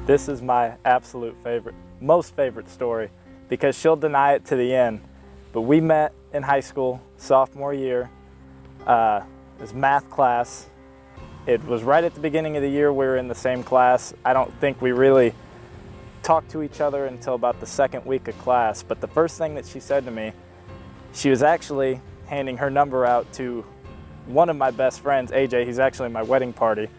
This is my absolute favorite, most favorite story, because she'll deny it to the end. But we met in high school, sophomore year. It was math class. It was right at the beginning of the year. We were in the same class. I don't think we really talked to each other until about the second week of class. But the first thing that she said to me, she was actually handing her number out to one of my best friends, AJ. He's actually in my wedding party.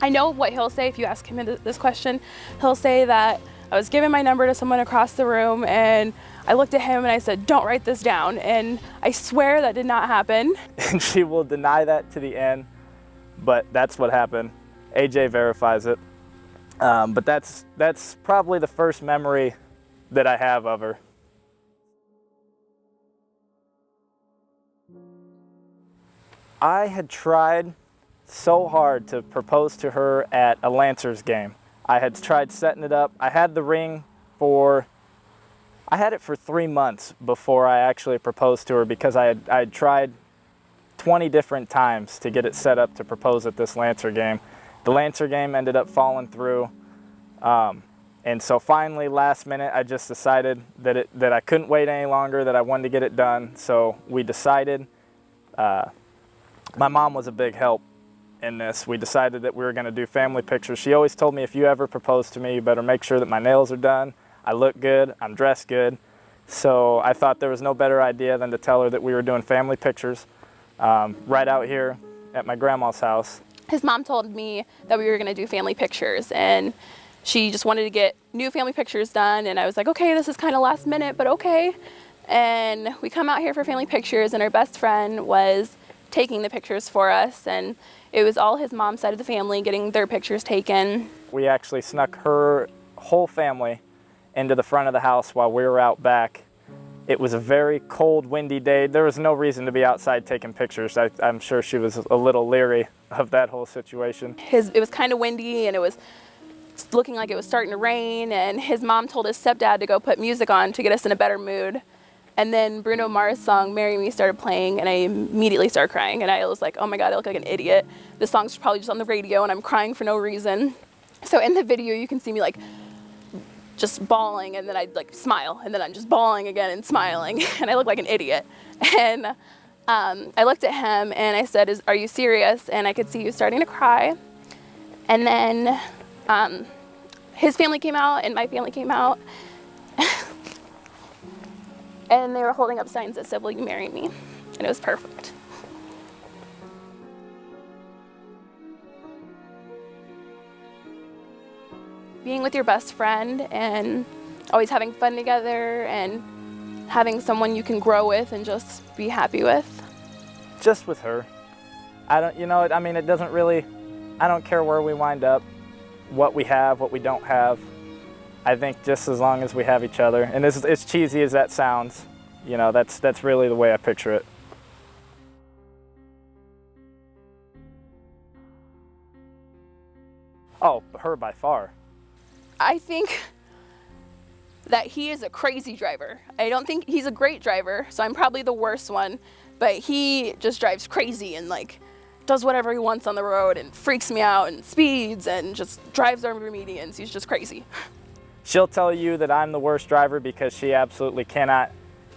I know what he'll say if you ask him this question. He'll say that I was giving my number to someone across the room and I looked at him and I said, "Don't write this down." And I swear that did not happen. And she will deny that to the end, but that's what happened. AJ verifies it. But that's probably the first memory that I have of her. I had tried so hard to propose to her at a Lancers game. I had tried setting it up. I had the ring I had it for 3 months before I actually proposed to her, because I had tried 20 different times to get it set up to propose at this Lancer game. The Lancer game ended up falling through. And so finally, last minute, I just decided that I couldn't wait any longer, that I wanted to get it done. So we decided, my mom was a big help in this. We decided that we were going to do family pictures. She always told me, if you ever propose to me, you better make sure that my nails are done, I look good, I'm dressed good. So I thought there was no better idea than to tell her that we were doing family pictures right out here at my grandma's house. His mom told me that we were going to do family pictures, and she just wanted to get new family pictures done. And I was like, okay, this is kind of last minute, but okay. And we come out here for family pictures, and our best friend was taking the pictures for us, and it was all his mom's side of the family getting their pictures taken. We actually snuck her whole family into the front of the house while we were out back. It was a very cold, windy day. There was no reason to be outside taking pictures. I'm sure she was a little leery of that whole situation. It was kind of windy, and it was looking like it was starting to rain, and his mom told his stepdad to go put music on to get us in a better mood. And then Bruno Mars' song, "Marry Me," started playing, and I immediately started crying. And I was like, oh my God, I look like an idiot. This song's probably just on the radio, and I'm crying for no reason. So in the video, you can see me like just bawling, and then I'd like smile, and then I'm just bawling again and smiling, and I look like an idiot. And I looked at him, and I said, are you serious? And I could see he was starting to cry. And then his family came out, and my family came out. And they were holding up signs that said, "Will you marry me?" And it was perfect. Being with your best friend and always having fun together and having someone you can grow with and just be happy with. Just with her. It doesn't really, I don't care where we wind up, what we have, what we don't have. I think just as long as we have each other, and as cheesy as that sounds, that's really the way I picture it. Oh, her by far. I think that he is a crazy driver. I don't think he's a great driver, so I'm probably the worst one, but he just drives crazy and does whatever he wants on the road and freaks me out and speeds and just drives over medians. He's just crazy. She'll tell you that I'm the worst driver because she absolutely cannot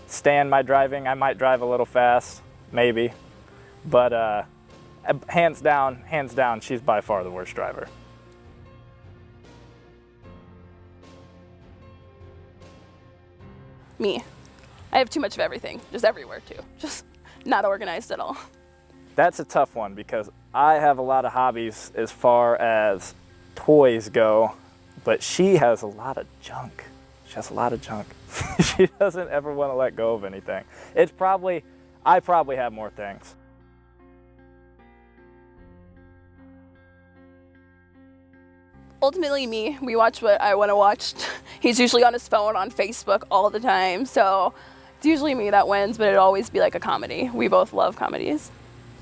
stand my driving. I might drive a little fast, maybe, but hands down, she's by far the worst driver. Me. I have too much of everything, just everywhere too. Just not organized at all. That's a tough one because I have a lot of hobbies as far as toys go, but she has a lot of junk. She has a lot of junk. She doesn't ever want to let go of anything. I probably have more things. Ultimately me, we watch what I want to watch. He's usually on his phone on Facebook all the time, so it's usually me that wins, but it'll always be like a comedy. We both love comedies.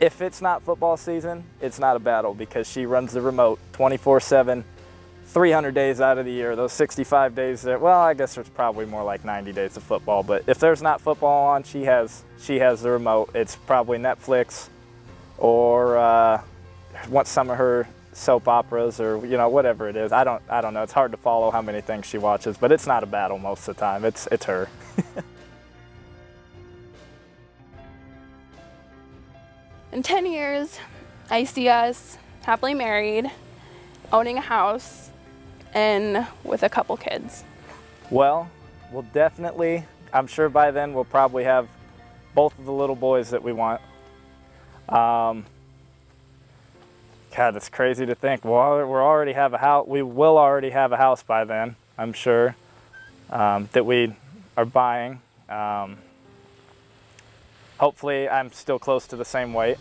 If it's not football season, it's not a battle because she runs the remote 24/7, 300 days out of the year. Those 65 days there, well, I guess there's probably more like 90 days of football, but if there's not football on, she has the remote. It's probably Netflix or some of her soap operas or whatever it is. I don't know. It's hard to follow how many things she watches, but it's not a battle most of the time. It's her. In 10 years, I see us happily married, owning a house, and with a couple kids. Well, we'll definitely, I'm sure by then we'll probably have both of the little boys that we want. God, it's crazy to think. We already have a house. We will already have a house by then, I'm sure, that we are buying. Hopefully, I'm still close to the same weight.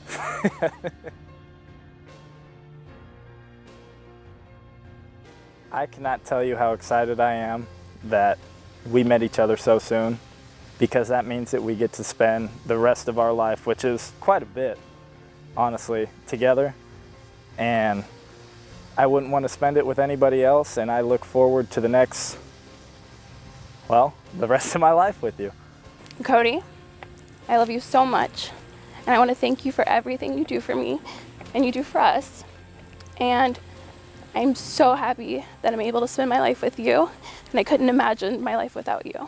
I cannot tell you how excited I am that we met each other so soon, because that means that we get to spend the rest of our life, which is quite a bit, honestly, together. And I wouldn't want to spend it with anybody else, and I look forward to the rest of my life with you. Cody, I love you so much, and I want to thank you for everything you do for me and you do for us. And I'm so happy that I'm able to spend my life with you, and I couldn't imagine my life without you.